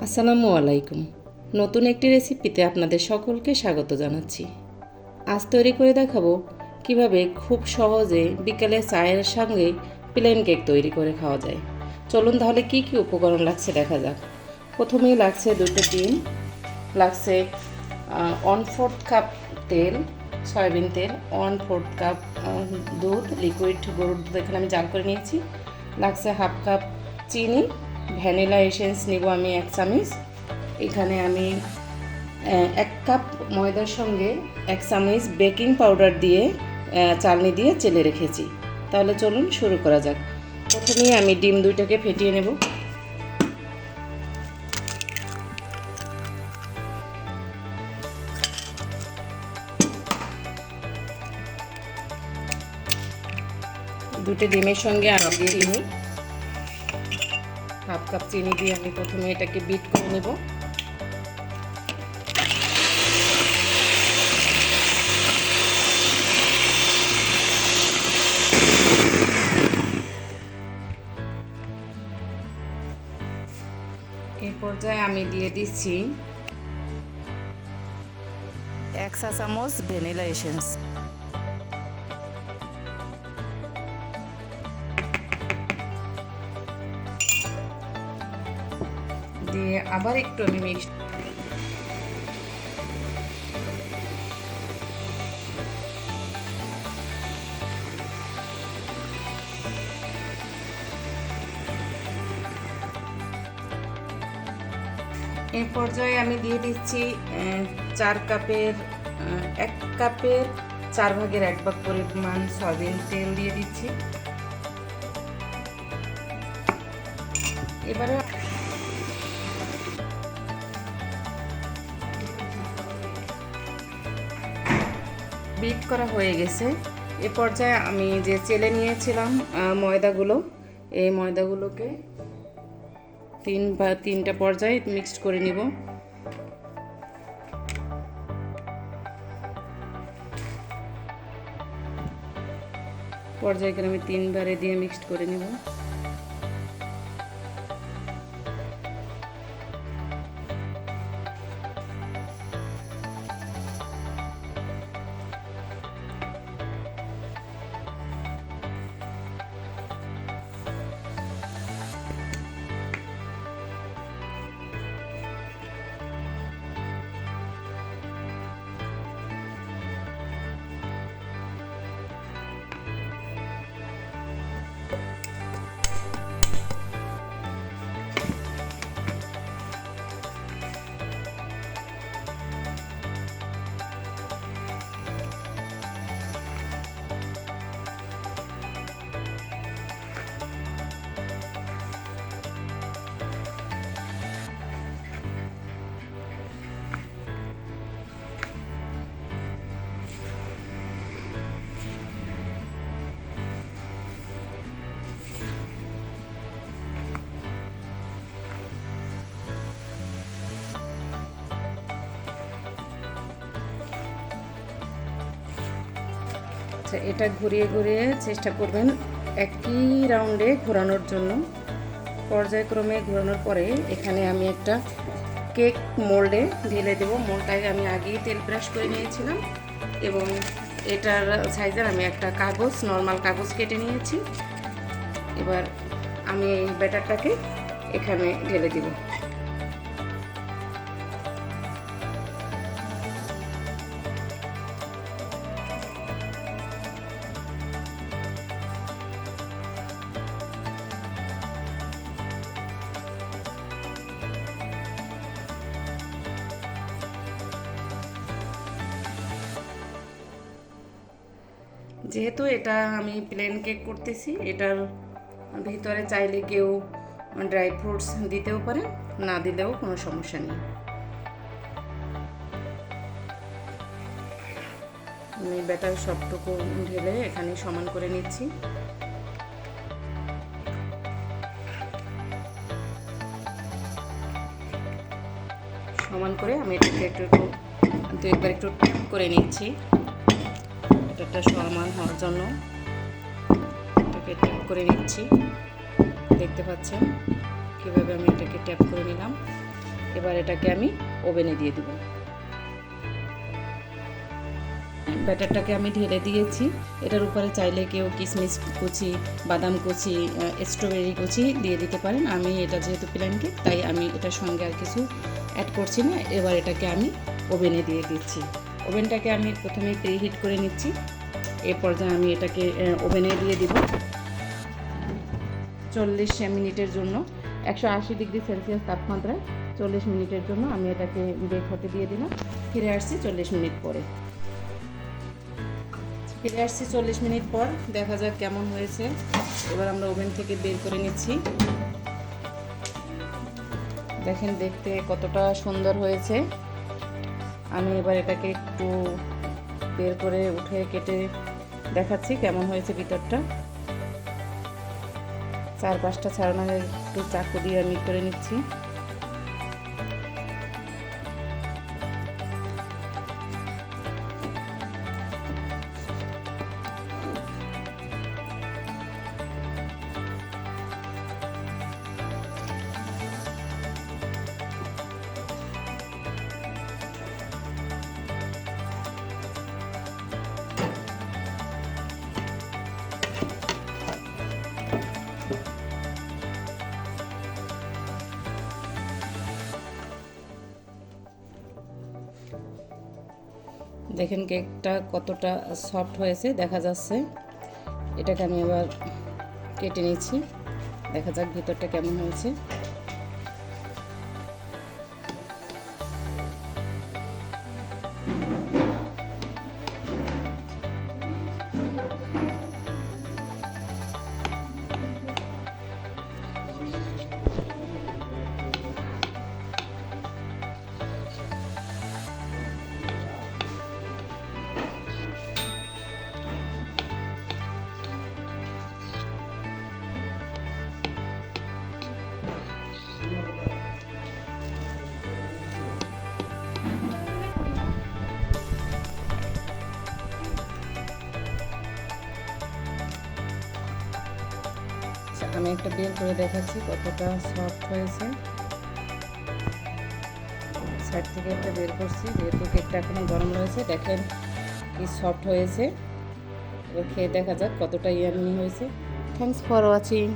আসসালামু আলাইকুম। নতুন একটি রেসিপিতে আপনাদের সকলকে স্বাগত জানাচ্ছি। আজ তৈরি করে দেখাবো কিভাবে খুব সহজে বিকেলে চায়ের সঙ্গে প্লেন কেক তৈরি করে খাওয়া যায়। চলুন তাহলে কি কি উপকরণ লাগছে দেখা যাক। প্রথমেই লাগছে 2টো ডিম, লাগছে 1/4 কাপ তেল, সয়াবিন তেল, 1/4 কাপ দুধ, লিকুইড গরুর দুধ এখানে আমি জাল করে নিয়েছি। লাগছে 1/2 কাপ চিনি, ভ্যানিলা এসেন্স নিব আমি 1 চামচ। এখানে আমি 1 কাপ ময়দার সঙ্গে 1 চামচ বেকিং পাউডার দিয়ে চালনি দিয়ে চেলে রেখেছি। তাহলে চলুন শুরু করা যাক। প্রথমেই আমি ডিম দুইটাকে ফেটিয়ে নেব। দুটো ডিমের সঙ্গে আমি দিয়ে দিই 1/2 কাপ চিনি দিয়ে আমি প্রথমে এটাকে বিট করে নেব। এই পর্যায়ে আমি দিয়ে দিচ্ছি 1 চা চামচ ভ্যানিলা এসেন্স। দিয়ে আবার একটু আমি মিক্স এই পর্যায়ে আমি দিয়ে দিচ্ছি 1 কাপের 4 ভাগের 1 ভাগ পরিমাণ সয়াবিন তেল দিয়ে দিচ্ছি। এবারে বিট করা হয়ে গেছে। এ পর্যায়ে আমি যে চেলে নিয়েছিলাম ময়দাগুলো, এই ময়দাগুলোকে 3টা পর্যায়ে মিক্সড করে নিব। পর্যায়ক্রমে আমি 3বারে দিয়ে মিক্সড করে নিব। এটা ঘুরিয়ে ঘুরিয়ে চেষ্টা করবেন একই রাউন্ডে ঘোরানোর জন্য। পর্যায়ক্রমে ঘোরানোর পরে এখানে আমি একটা কেক মোল্ডে ঢেলে দেব। মোল্ডটাকে আমি আগেই তেল ব্রাশ করে নিয়েছিলাম এবং এটার সাইজের আমি একটা কাগজ, নর্মাল কাগজ কেটে নিয়েছি। এবার আমি এই ব্যাটারটাকে এখানে ঢেলে দেব। যেহেতু এটা আমি প্লেন কেক করতেছি, এটার ভিতরে চাইলে কেউ ড্রাই ফ্রুটস দিতেও পারে, না দিলেও কোনো সমস্যা নেই। আমি ব্যাটার সবটুকু ঢেলে এখানে সমান করে নিচ্ছি। সমান করে আমি এটাকে একটু একবার একটু ট্যাপ করে নিচ্ছি। এটা সমান হওয়ার জন্য এটাকে ট্যাপ করে নিচ্ছি। দেখতে পাচ্ছেন কিভাবে আমি এটাকে ট্যাপ করে নিলাম। এবার এটাকে আমি ওভেনে দিয়ে দেব। ব্যাটারটাকে আমি ঢেলে দিয়েছি। এটার উপরে চাইলে কেউ কিশমিশ কুচি, বাদাম কুচি, স্ট্রবেরি কুচি দিয়ে দিতে পারেন। আমি এটা যেহেতু প্লেন কেক, তাই আমি এটার সঙ্গে আর কিছু অ্যাড করছি না। এবার এটাকে আমি ওভেনে দিয়ে দিচ্ছি। ওভেনটাকে আমি প্রথমে প্রিহিট করে নিচ্ছি। এ পর্যায়ে আমি এটাকে ওভেনে দিয়ে দিব 40 মিনিটের জন্য। 180 ডিগ্রি সেলসিয়াস তাপমাত্রায় 40 মিনিটের জন্য আমি এটাকে বেক হতে দিয়ে দিলাম। ফিরে আসছি 40 মিনিট পরে। ফিরে আসছি 40 মিনিট পর, দেখা যাক কেমন হয়েছে। এবার আমরা ওভেন থেকে বের করে নিচ্ছি। দেখেন দেখতে কতটা সুন্দর হয়েছে। আমি এবার এটাকে একটু বের করে উঠে কেটে দেখাচ্ছি কেমন হয়েছে ভিতরটা। 4-5টা ছাড়ানো একটু চাকু দিয়ে আমি করে নিচ্ছি। দেখেন কেকটা কতটা সফট হয়েছে দেখা যাচ্ছে। এটাকে আমি এবার কেটে নিচ্ছি, দেখা যাক ভিতরটা কেমন হয়েছে। আমি একটা বের করে দেখাচ্ছি কতটা সফট হয়েছে। সাইড থেকে একটা বের করছি, যেহেতু কেকটা এখনো গরম রয়েছে। দেখেন কি সফট হয়েছে। এবার খেয়ে দেখা যাক কতটা ইয়াম্মি হয়েছে। Thanks for watching.